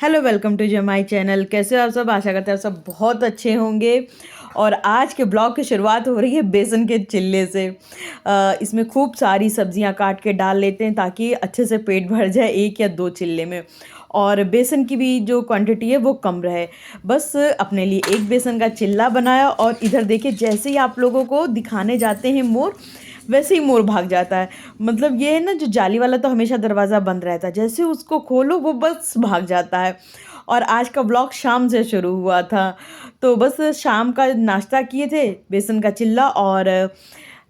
Hello, welcome to जो my channel. कैसे हो आप सब? आशा करते हैं आप सब बहुत अच्छे होंगे। और आज के ब्लॉग की शुरुआत हो रही है बेसन के चिल्ले से। इसमें खूब सारी सब्जियां काट के डाल लेते हैं ताकि अच्छे से पेट भर जाए एक या दो चिल्ले में। और बेसन की भी जो क्वांटिटी है वो कम रहे। बस अपने लिए एक बेसन का चिल्ला बनाया और इधर देखिए जैसे ही आप लोगों को दिखाने जाते हैं मोर, वैसे ही मोर भाग जाता है। मतलब ये है ना, जो जाली वाला तो हमेशा दरवाज़ा बंद रहता है, जैसे उसको खोलो वो बस भाग जाता है। और आज का ब्लॉग शाम से शुरू हुआ था। तो बस शाम का नाश्ता किए थे, बेसन का चिल्ला, और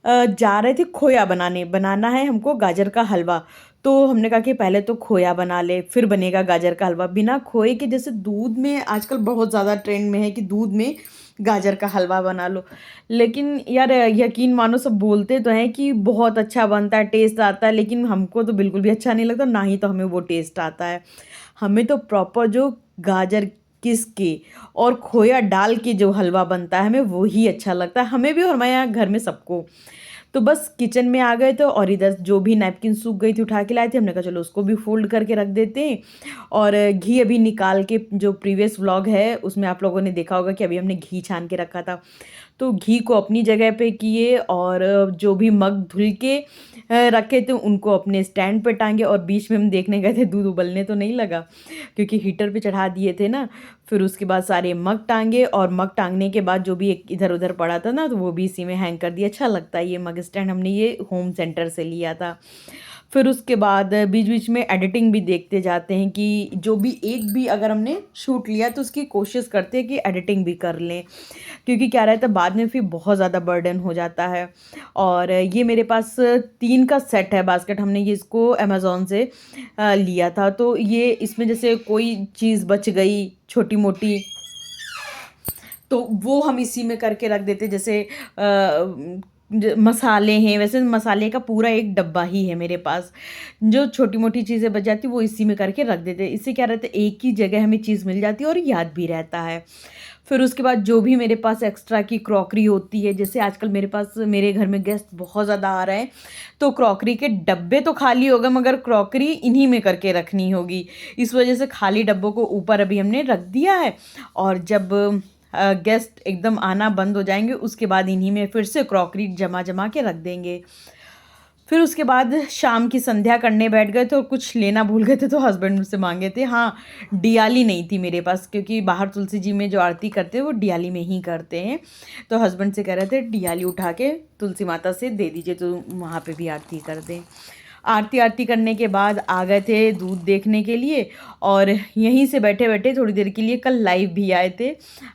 जा रहे थे खोया बनाना है हमको गाजर का हलवा। तो हमने कहा कि पहले तो खोया बना ले, फिर बनेगा गाजर का हलवा। बिना खोए के, जैसे दूध में आजकल बहुत ज़्यादा ट्रेंड में है कि दूध में गाजर का हलवा बना लो। लेकिन यार यकीन मानो, सब बोलते तो हैं कि बहुत अच्छा बनता है, टेस्ट आता है, लेकिन हमको तो बिल्कुल भी अच्छा नहीं लगता, ना ही तो हमें वो टेस्ट आता है। हमें तो प्रॉपर जो गाजर किस के और खोया डाल के जो हलवा बनता है, हमें वो ही अच्छा लगता है, हमें भी और हमारे यहाँ घर में सबको। तो बस किचन में आ गए थे और इधर जो भी नैपकिन सूख गई थी उठा के लाए थे। हमने कहा चलो उसको भी फोल्ड करके रख देते हैं। और घी अभी निकाल के, जो प्रीवियस व्लॉग है उसमें आप लोगों ने देखा होगा कि अभी हमने घी छान के रखा था। तो घी को अपनी जगह पे किए और जो भी मग धुल के रखे थे उनको अपने स्टैंड पे टांगे। और बीच में हम देखने गए थे दूध उबलने तो नहीं लगा, क्योंकि हीटर पे चढ़ा दिए थे ना। फिर उसके बाद सारे मग टांगे, और मग टांगने के बाद जो भी एक इधर उधर पड़ा था ना, तो वो भी इसी में हैंग कर दिया। अच्छा लगता है ये मग स्टैंड, हमने ये होम सेंटर से लिया था। फिर उसके बाद बीच बीच में एडिटिंग भी देखते जाते हैं कि जो भी एक भी अगर हमने शूट लिया तो उसकी कोशिश करते हैं कि एडिटिंग भी कर लें, क्योंकि क्या रहता है बाद में फिर बहुत ज़्यादा बर्डन हो जाता है। और ये मेरे पास 3 का सेट है बास्केट, हमने ये इसको अमेज़ॉन से लिया था। तो ये इसमें जैसे कोई चीज़ बच गई छोटी मोटी, तो वो हम इसी में करके रख देते। जैसे मसाले हैं, वैसे मसाले का पूरा एक डब्बा ही है मेरे पास। जो छोटी मोटी चीज़ें बच जाती वो इसी में करके रख देते। इससे क्या रहता है, एक ही जगह हमें चीज़ मिल जाती है और याद भी रहता है। फिर उसके बाद जो भी मेरे पास एक्स्ट्रा की क्रॉकरी होती है, जैसे आजकल मेरे पास मेरे घर में गेस्ट बहुत ज़्यादा आ रहे हैं, तो क्रॉकरी के डब्बे तो खाली हो गए, मगर क्रॉकरी इन्हीं में करके रखनी होगी। इस वजह से खाली डब्बों को ऊपर अभी हमने रख दिया है। और जब गेस्ट एकदम आना बंद हो जाएंगे, उसके बाद इन्हीं में फिर से क्रॉकरी जमा जमा के रख देंगे। फिर उसके बाद शाम की संध्या करने बैठ गए थे और कुछ लेना भूल गए थे, तो हस्बैंड मुझसे मांगे थे। हाँ, डियाली नहीं थी मेरे पास, क्योंकि बाहर तुलसी जी में जो आरती करते हैं वो डियाली में ही करते हैं। तो हस्बैंड से कह रहे थे डियाली उठा के तुलसी माता से दे दीजिए, तो वहाँ पे भी आरती कर दें। आरती करने के बाद आ गए थे दूध देखने के लिए। और यहीं से बैठे बैठे थोड़ी देर के लिए कल लाइव भी आए थे।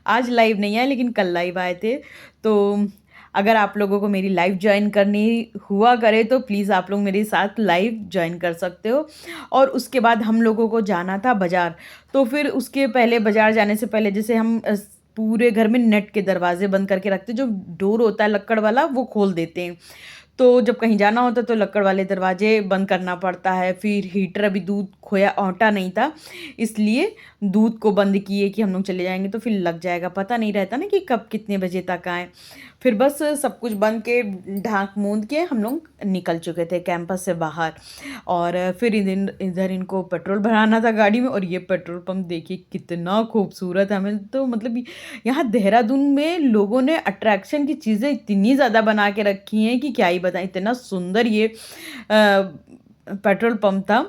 आज लाइव नहीं आए, लेकिन कल लाइव आए थे। तो अगर आप लोगों को मेरी लाइव ज्वाइन करनी हुआ करे तो प्लीज़ आप लोग मेरे साथ लाइव ज्वाइन कर सकते हो। और उसके बाद हम लोगों को जाना था बाज़ार। तो फिर उसके पहले, बाज़ार जाने से पहले, जैसे हम पूरे घर में नेट के दरवाजे बंद करके रखते, जो डोर होता है लक्कड़ वाला वो खोल देते हैं। तो जब कहीं जाना होता तो लक्कड़ वाले दरवाजे बंद करना पड़ता है। फिर हीटर, अभी दूध खोया औंटा नहीं था, इसलिए दूध को बंद किए कि हम लोग चले जाएंगे तो फिर लग जाएगा, पता नहीं रहता ना कि कब कितने बजे तक आए। फिर बस सब कुछ बंद के ढाक मूंद के हम लोग निकल चुके थे कैंपस से बाहर। और फिर इधर इधर इनको पेट्रोल भराना था गाड़ी में। और ये पेट्रोल पंप देखिए कितना खूबसूरत है। हमें तो मतलब यहाँ देहरादून में लोगों ने अट्रैक्शन की चीज़ें इतनी ज़्यादा बना के रखी हैं कि क्या ही बताएं, इतना सुंदर ये पेट्रोल पंप था।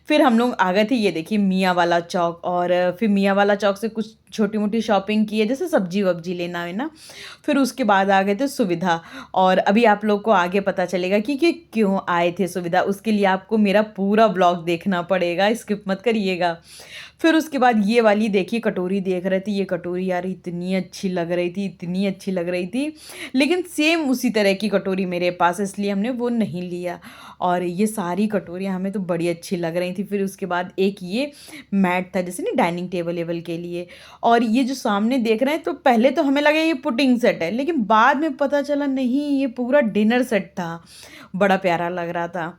फिर हम लोग आ गए थे, ये देखिए मियाँ वाला चौक। और फिर मियाँ वाला चौक से कुछ छोटी मोटी शॉपिंग की है, जैसे सब्जी वब्जी लेना है ना। फिर उसके बाद आ गए थे सुविधा। और अभी आप लोग को आगे पता चलेगा कि क्यों आए थे सुविधा। उसके लिए आपको मेरा पूरा ब्लॉग देखना पड़ेगा, स्किप मत करिएगा। फिर उसके बाद ये वाली देखिए कटोरी देख रहे थे। ये कटोरी यार इतनी अच्छी लग रही थी, इतनी अच्छी लग रही थी, लेकिन सेम उसी तरह की कटोरी मेरे पास, इसलिए हमने वो नहीं लिया। और ये सारी कटोरियाँ हमें तो बड़ी अच्छी लग रही थी। फिर उसके बाद एक ये मैट था, जैसे ना डाइनिंग टेबल वेबल के लिए। और ये जो सामने देख रहे हैं, तो पहले तो हमें लगा ये पुटिंग सेट है, लेकिन बाद में पता चला नहीं, ये पूरा डिनर सेट था। बड़ा प्यारा लग रहा था।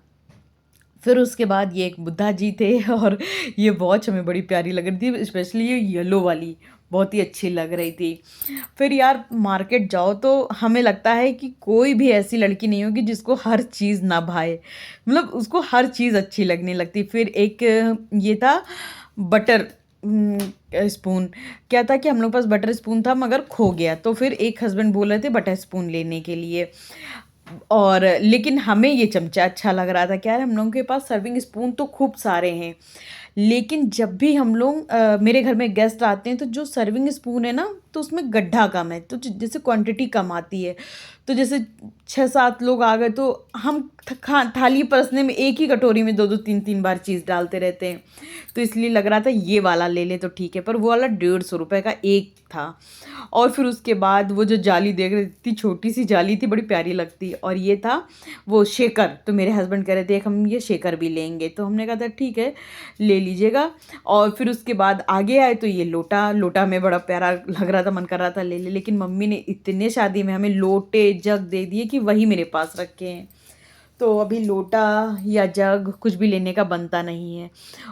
फिर उसके बाद ये एक बुद्धा जी थे। और ये वॉच हमें बड़ी प्यारी लग रही थी, स्पेशली ये येलो वाली बहुत ही अच्छी लग रही थी। फिर यार मार्केट जाओ तो हमें लगता है कि कोई भी ऐसी लड़की नहीं होगी जिसको हर चीज़ ना भाए, मतलब उसको हर चीज़ अच्छी लगने लगती। फिर एक ये था बटर स्पून। क्या था कि हम लोग के पास बटर स्पून था मगर खो गया, तो फिर एक हस्बैंड बोल रहे थे बटर स्पून लेने के लिए। और लेकिन हमें ये चमचा अच्छा लग रहा था। क्या है, हम लोगों के पास सर्विंग स्पून तो खूब सारे हैं, लेकिन जब भी हम लोग मेरे घर में गेस्ट आते हैं तो जो सर्विंग स्पून है ना, तो उसमें गड्ढा कम है, तो जैसे क्वांटिटी कम आती है। तो जैसे 6-7 लोग आ गए तो हम थाली परसने में एक ही कटोरी में 2-2 3-3 बार चीज़ डालते रहते हैं। तो इसलिए लग रहा था ये वाला ले लें तो ठीक है, पर वो वाला 150 रुपये का एक था। और फिर उसके बाद वो जो जाली देख रहे थे, इतनी छोटी सी जाली थी, बड़ी प्यारी लगती। और ये था वो शेकर, तो मेरे हस्बैंड कह रहे थे हम ये शेकर भी लेंगे, तो हमने कहा था ठीक है ले लीजिएगा। और फिर उसके बाद आगे आए तो ये लोटा, लोटा में बड़ा प्यारा लग रहा था, मन कर रहा था ले ले, लेकिन मम्मी ने इतने शादी में हमें लोटे जग दे दिए कि वही मेरे पास रखे हैं। तो अभी लोटा या जग कुछ भी लेने का बनता नहीं है।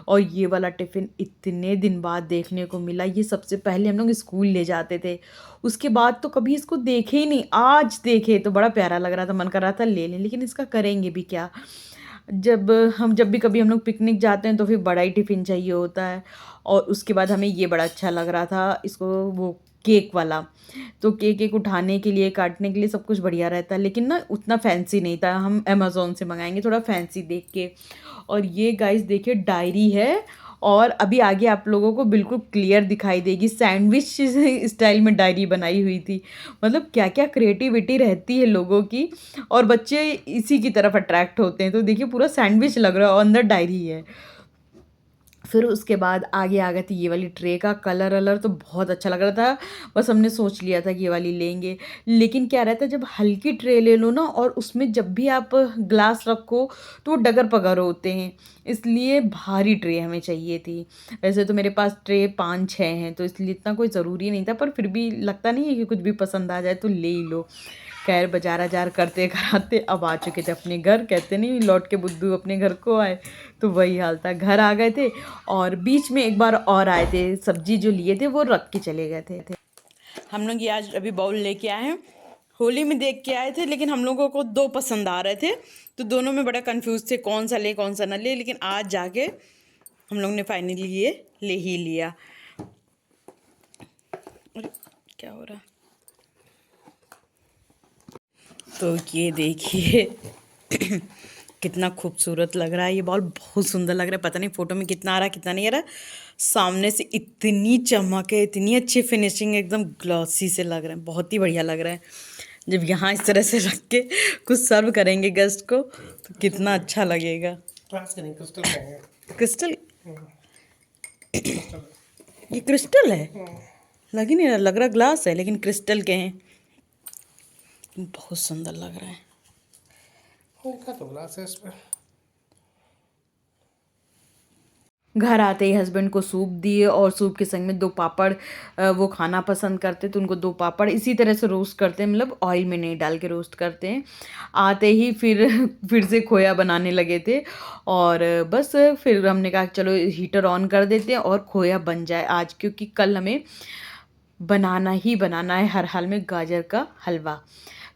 और ये वाला टिफ़िन इतने दिन बाद देखने को मिला। ये सबसे पहले हम लोग स्कूल ले जाते थे, उसके बाद तो कभी इसको देखे ही नहीं। आज देखे तो बड़ा प्यारा लग रहा था, मन कर रहा था ले लें, लेकिन इसका करेंगे भी क्या। जब भी कभी हम लोग पिकनिक जाते हैं तो फिर बड़ा ही टिफ़िन चाहिए होता है। और उसके बाद हमें ये बड़ा अच्छा लग रहा था, इसको वो केक वाला। तो केक एक उठाने के लिए, काटने के लिए सब कुछ बढ़िया रहता है, लेकिन ना उतना फैंसी नहीं था। हम अमेज़न से मंगाएंगे थोड़ा फैंसी देख के। और ये गाइस देखिए डायरी है, और अभी आगे आप लोगों को बिल्कुल क्लियर दिखाई देगी। सैंडविच स्टाइल में डायरी बनाई हुई थी। मतलब क्या क्या क्रिएटिविटी रहती है लोगों की, और बच्चे इसी की तरफ अट्रैक्ट होते हैं। तो देखिए पूरा सैंडविच लग रहा है और अंदर डायरी है। फिर उसके बाद आगे आ गई थी ये वाली ट्रे। का कलर वलर तो बहुत अच्छा लग रहा था, बस हमने सोच लिया था कि ये वाली लेंगे। लेकिन क्या रहता है, जब हल्की ट्रे ले लो ना और उसमें जब भी आप ग्लास रखो तो वो डगर पगर होते हैं, इसलिए भारी ट्रे हमें चाहिए थी। वैसे तो मेरे पास ट्रे 5-6 हैं, तो इसलिए इतना कोई ज़रूरी नहीं था, पर फिर भी लगता नहीं है कि कुछ भी पसंद आ जाए तो ले ही लो। खैर बाजार करते कराते अब आ चुके थे अपने घर। कहते नहीं लौट के बुद्धू अपने घर को आए, तो वही हाल था। घर आ गए थे और बीच में एक बार और आए थे, सब्जी जो लिए थे वो रख के चले गए थे। हम लोग ये आज अभी बाउल लेके आए हैं। होली में देख के आए थे, लेकिन हम लोगों को 2 पसंद आ रहे थे, तो दोनों में बड़ा कंफ्यूज थे कौन सा ले कौन सा ना ले। लेकिन आज जाके हम लोग ने फाइनली ये ले ही लिया। अरे क्या हो रहा, तो ये देखिए कितना खूबसूरत लग रहा है। ये बॉल बहुत सुंदर लग रहा है, पता नहीं फ़ोटो में कितना आ रहा है कितना नहीं आ रहा। सामने से इतनी चमक है, इतनी अच्छी फिनिशिंग, एकदम ग्लॉसी से लग रहा है, बहुत ही बढ़िया लग रहा है। जब यहाँ इस तरह से रख के कुछ सर्व करेंगे गेस्ट को तो कितना अच्छा लगेगा। क्रिस्टल, ये क्रिस्टल है, लग ही नहीं रहा, लग रहा ग्लास है लेकिन क्रिस्टल के हैं। बहुत सुंदर लग रहा है। उनका तो ग्लास है इसमें। घर आते ही हस्बैंड को सूप दिए, और सूप के संग में 2 पापड़। वो खाना पसंद करते तो उनको 2 पापड़ इसी तरह से रोस्ट करते हैं, मतलब ऑयल में नहीं डाल के रोस्ट करते हैं। आते ही फिर फिर से खोया बनाने लगे थे, और बस फिर हमने कहा चलो हीटर ऑन कर देते हैं और खोया बन जाए आज, क्योंकि कल हमें बनाना ही बनाना है हर हाल में गाजर का हलवा।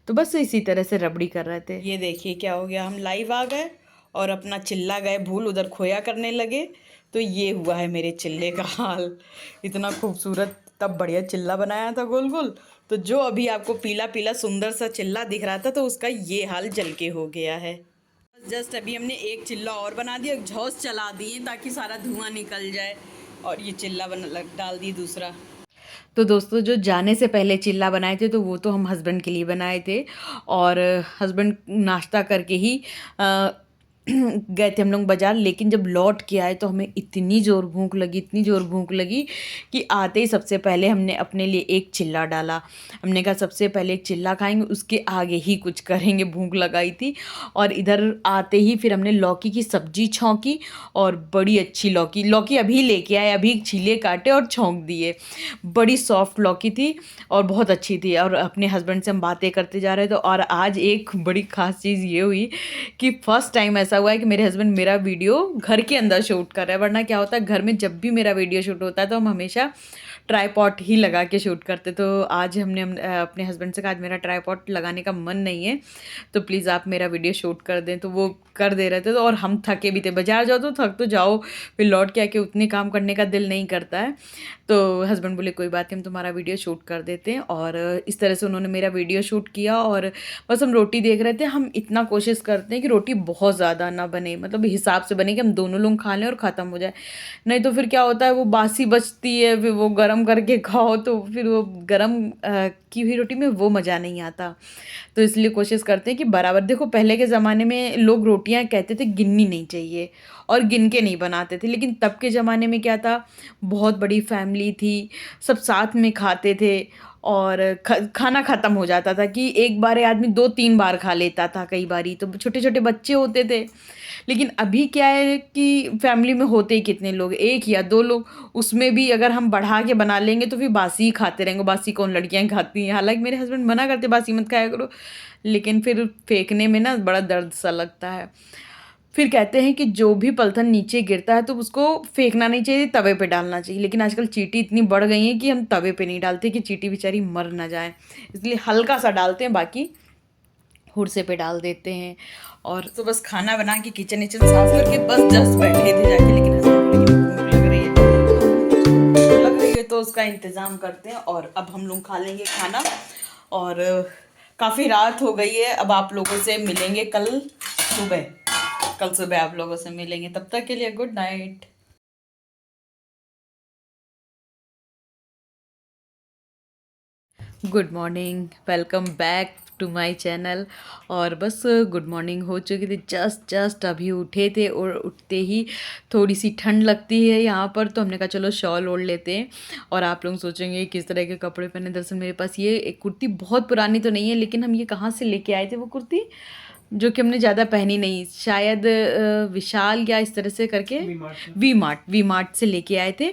तो बस इसी तरह से रबड़ी कर रहे थे। ये देखिए क्या हो गया, हम लाइव आ गए और अपना चिल्ला गए भूल, उधर खोया करने लगे। तो ये हुआ है मेरे चिल्ले का हाल। इतना खूबसूरत तब बढ़िया चिल्ला बनाया था गोल गोल, तो जो अभी आपको पीला पीला सुंदर सा चिल्ला दिख रहा था, तो उसका ये हाल जल के हो गया है। जस्ट अभी हमने एक चिल्ला और बना दिया, झौस चला दिए ताकि सारा धुआं निकल जाए, और ये चिल्ला डाल दिए दूसरा। तो दोस्तों जो जाने से पहले चिल्ला बनाए थे तो वो तो हम हस्बैंड के लिए बनाए थे, और हस्बैंड नाश्ता करके ही गए थे हम लोग बाज़ार। लेकिन जब लौट के आए तो हमें इतनी ज़ोर भूख लगी, इतनी ज़ोर भूख लगी कि आते ही सबसे पहले हमने अपने लिए एक चिल्ला डाला। हमने कहा सबसे पहले एक चिल्ला खाएंगे, उसके आगे ही कुछ करेंगे, भूख लगाई थी। और इधर आते ही फिर हमने लौकी की सब्जी छौंकी, और बड़ी अच्छी लौकी अभी लेके आए, अभी छीले काटे और छौंक दिए। बड़ी सॉफ्ट लौकी थी और बहुत अच्छी थी। और अपने हस्बैंड से हम बातें करते जा रहे थे, और आज एक बड़ी ख़ास चीज़ ये हुई कि फ़र्स्ट टाइम ऐसा ऐसा हुआ है कि मेरे हस्बैंड मेरा वीडियो घर के अंदर शूट कर रहा है, वरना क्या होता है घर में जब भी मेरा वीडियो शूट होता है तो हम हमेशा ट्राईपॉड ही लगा के शूट करते। तो आज अपने हस्बैंड से कहा आज मेरा ट्राईपॉड लगाने का मन नहीं है, तो प्लीज़ आप मेरा वीडियो शूट कर दें। तो वो कर दे रहे थे, तो और हम थके भी थे। बाज़ार जाओ तो थक तो जाओ, फिर लौट के आके उतने काम करने का दिल नहीं करता है। तो हस्बैंड बोले कोई बात नहीं, हम तुम्हारा वीडियो शूट कर देते हैं। और इस तरह से उन्होंने मेरा वीडियो शूट किया। और बस हम रोटी देख रहे थे। हम इतना कोशिश करते हैं कि रोटी बहुत ज़्यादा ना बने, मतलब हिसाब से बने कि हम दोनों लोग खा लें और ख़त्म हो जाए। नहीं तो फिर क्या होता है वो बासी बचती है, फिर वो गरम करके खाओ तो फिर वो गरम की हुई रोटी में वो मज़ा नहीं आता। तो इसलिए कोशिश करते हैं कि बराबर। देखो पहले के ज़माने में लोग रोटियां कहते थे गिननी नहीं चाहिए और गिन के नहीं बनाते थे, लेकिन तब के ज़माने में क्या था, बहुत बड़ी फैमिली थी, सब साथ में खाते थे और खाना ख़त्म हो जाता था कि एक बार आदमी 2-3 बार खा लेता था, कई बारी तो छोटे छोटे बच्चे होते थे। लेकिन अभी क्या है कि फैमिली में होते ही कितने लोग, 1 या 2 लोग, उसमें भी अगर हम बढ़ा के बना लेंगे तो फिर बासी ही खाते रहेंगे। बासी कौन लड़कियां खाती हैं, हालांकि मेरे हस्बैंड मना करते बासी मत खाया करो, लेकिन फिर फेंकने में ना बड़ा दर्द सा लगता है। फिर कहते हैं कि जो भी पलथन नीचे गिरता है तो उसको फेंकना नहीं चाहिए, तवे पे डालना चाहिए। लेकिन आजकल चींटी इतनी बढ़ गई है कि हम तवे पे नहीं डालते कि चींटी बेचारी मर ना जाए, इसलिए हल्का सा डालते हैं, बाकी हुरसे पे डाल देते हैं। और तो बस खाना बना के किचन विचन साफ करके बस जस्ट बैठे थे जाके, लेकिन भूख लग रही है तो उसका इंतज़ाम करते हैं। और अब हम लोग खा लेंगे खाना। और काफ़ी रात हो गई है, अब आप लोगों से मिलेंगे कल सुबह आप लोगों से मिलेंगे। तब तक के लिए good night. Good morning, welcome back to my channel. और बस गुड मॉर्निंग हो चुकी थी, जस्ट अभी उठे थे। और उठते ही थोड़ी सी ठंड लगती है यहाँ पर, तो हमने कहा चलो शॉल ओढ़ लेते हैं। और आप लोग सोचेंगे किस तरह के कपड़े पहने। दरअसल मेरे पास ये एक कुर्ती बहुत पुरानी तो नहीं है, लेकिन हम ये कहाँ से लेके आए थे वो कुर्ती, जो कि हमने ज़्यादा पहनी नहीं, शायद विशाल या इस तरह से करके वी मार्ट से लेके आए थे।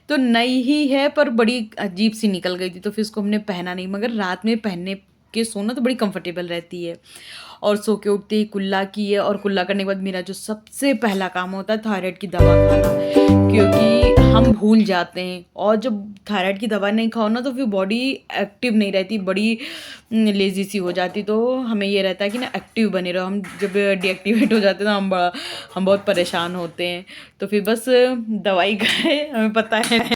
तो नई ही है पर बड़ी अजीब सी निकल गई थी, तो फिर इसको हमने पहना नहीं। मगर रात में पहनने के सोना तो बड़ी कंफर्टेबल रहती है। और सो के उठते ही कुल्ला की है, और कुल्ला करने के बाद मेरा जो सबसे पहला काम होता है थायराइड की दवा खाना, क्योंकि हम भूल जाते हैं। और जब थायराइड की दवा नहीं खाओ ना तो फिर बॉडी एक्टिव नहीं रहती, बड़ी लेजी सी हो जाती। तो हमें ये रहता है कि ना एक्टिव बने रहो। हम जब डीएक्टिवेट हो जाते हैं तो हम बहुत परेशान होते हैं। तो फिर बस दवाई खाए, हमें पता है।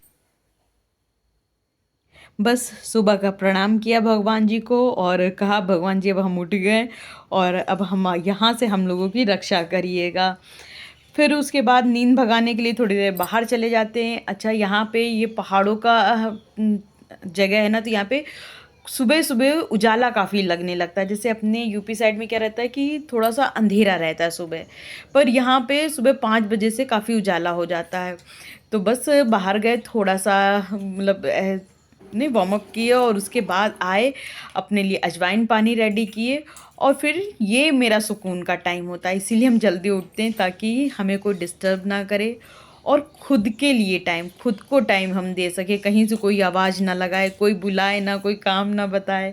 बस सुबह का प्रणाम किया भगवान जी को और कहा भगवान जी अब हम उठ गए और अब हम यहाँ से हम लोगों की रक्षा करिएगा। फिर उसके बाद नींद भगाने के लिए थोड़ी देर बाहर चले जाते हैं। अच्छा, यहाँ पे ये पहाड़ों का जगह है ना, तो यहाँ पे सुबह सुबह उजाला काफ़ी लगने लगता है। जैसे अपने यूपी साइड में क्या रहता है कि थोड़ा सा अंधेरा रहता है सुबह, पर यहाँ पे सुबह 5 बजे से काफ़ी उजाला हो जाता है। तो बस बाहर गए, थोड़ा सा मतलब नहीं वार्म अप किए और उसके बाद आए, अपने लिए अजवाइन पानी रेडी किए। और फिर ये मेरा सुकून का टाइम होता है, इसीलिए हम जल्दी उठते हैं ताकि हमें कोई डिस्टर्ब ना करे। और खुद के लिए टाइम, खुद को टाइम हम दे सके, कहीं से कोई आवाज़ ना लगाए, कोई बुलाए ना, कोई काम ना बताए,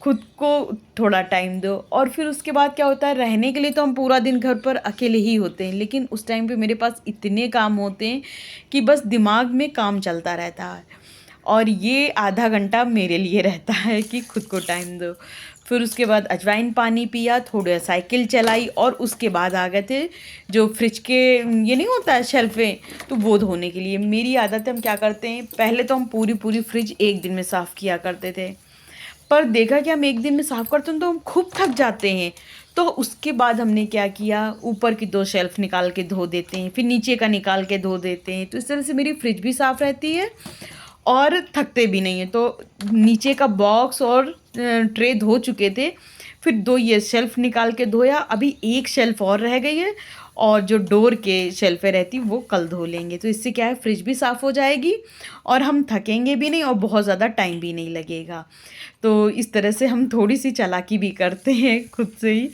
खुद को थोड़ा टाइम दो। और फिर उसके बाद क्या होता है, रहने के लिए तो हम पूरा दिन घर पर अकेले ही होते हैं, लेकिन उस टाइम पे मेरे पास इतने काम होते हैं कि बस दिमाग में काम चलता रहता है। और ये आधा घंटा मेरे लिए रहता है कि खुद को टाइम दो। फिर उसके बाद अजवाइन पानी पिया, थोड़ा साइकिल चलाई, और उसके बाद आ गए थे जो फ्रिज के ये नहीं होता है शेल्फें, तो वो धोने के लिए। मेरी आदत है, हम क्या करते हैं, पहले तो हम पूरी फ्रिज एक दिन में साफ़ किया करते थे, पर देखा कि हम एक दिन में साफ़ करते हैं तो हम खूब थक जाते हैं। तो उसके बाद हमने क्या किया, ऊपर की 2 शेल्फ निकाल के धो देते हैं, फिर नीचे का निकाल के धो देते हैं। तो इस तरह से मेरी फ्रिज भी साफ़ रहती है और थकते भी नहीं है। तो नीचे का बॉक्स और ट्रे धो चुके थे, फिर 2 ये शेल्फ निकाल के धोया, अभी 1 शेल्फ और रह गई है, और जो डोर के शेल्फें रहती वो कल धो लेंगे। तो इससे क्या है, फ्रिज भी साफ़ हो जाएगी और हम थकेंगे भी नहीं और बहुत ज़्यादा टाइम भी नहीं लगेगा। तो इस तरह से हम थोड़ी सी चालाकी भी करते हैं खुद से ही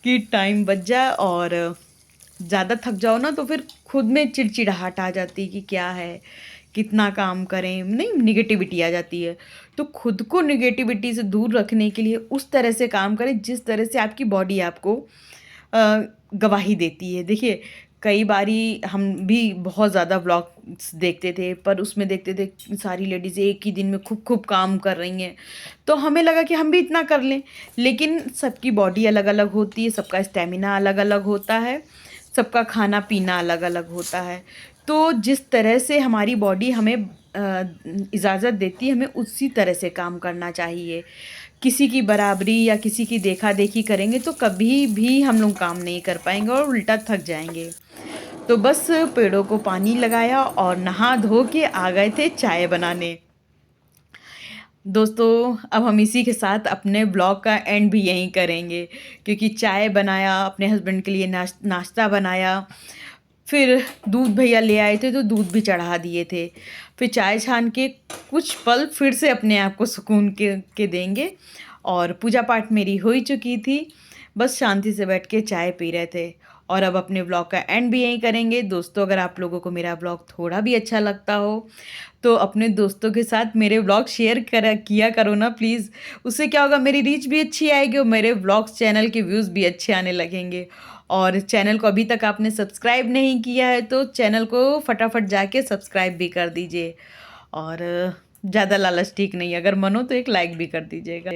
कि टाइम बच जाए। और ज़्यादा थक जाओ ना तो फिर खुद में चिड़चिड़ाहट आ जाती है कि क्या है, कितना काम करें, नहीं निगेटिविटी आ जाती है। तो खुद को निगेटिविटी से दूर रखने के लिए उस तरह से काम करें जिस तरह से आपकी बॉडी आपको गवाही देती है। देखिए, कई बारी हम भी बहुत ज़्यादा व्लॉग्स देखते थे, पर उसमें देखते थे सारी लेडीज़ एक ही दिन में खूब-खूब काम कर रही हैं, तो हमें लगा कि हम भी इतना कर लें। लेकिन सबकी बॉडी अलग-अलग होती है, सबका स्टैमिना अलग-अलग होता है, सबका खाना-पीना अलग-अलग होता है। तो जिस तरह से हमारी बॉडी हमें इजाज़त देती है, हमें उसी तरह से काम करना चाहिए। किसी की बराबरी या किसी की देखा-देखी करेंगे तो कभी भी हम लोग काम नहीं कर पाएँगे और उल्टा थक जाएँगे। तो बस पेड़ों को पानी लगाया और नहा धो के आ गए थे चाय बनाने। दोस्तों, अब हम इसी के साथ अपने ब्लॉग का एंड भी यहीं करेंगे, क्योंकि चाय बनाया, अपने हस्बैंड के लिए नाश्ता बनाया, फिर दूध भैया ले आए थे तो दूध भी चढ़ा दिए थे। फिर चाय छान के कुछ पल फिर से अपने आप को सुकून के देंगे, और पूजा पाठ मेरी हो ही चुकी थी। बस शांति से बैठ के चाय पी रहे थे, और अब अपने ब्लॉग का एंड भी यहीं करेंगे। दोस्तों, अगर आप लोगों को मेरा ब्लॉग थोड़ा भी अच्छा लगता हो, तो अपने दोस्तों के साथ मेरे व्लॉग शेयर किया करो ना प्लीज़। उससे क्या होगा, मेरी रीच भी अच्छी आएगी और मेरे व्लॉग्स चैनल के व्यूज़ भी अच्छे आने लगेंगे। और चैनल को अभी तक आपने सब्सक्राइब नहीं किया है तो चैनल को फटाफट जाके सब्सक्राइब भी कर दीजिए। और ज़्यादा लालच ठीक नहीं है, अगर मन हो तो एक लाइक भी कर दीजिएगा।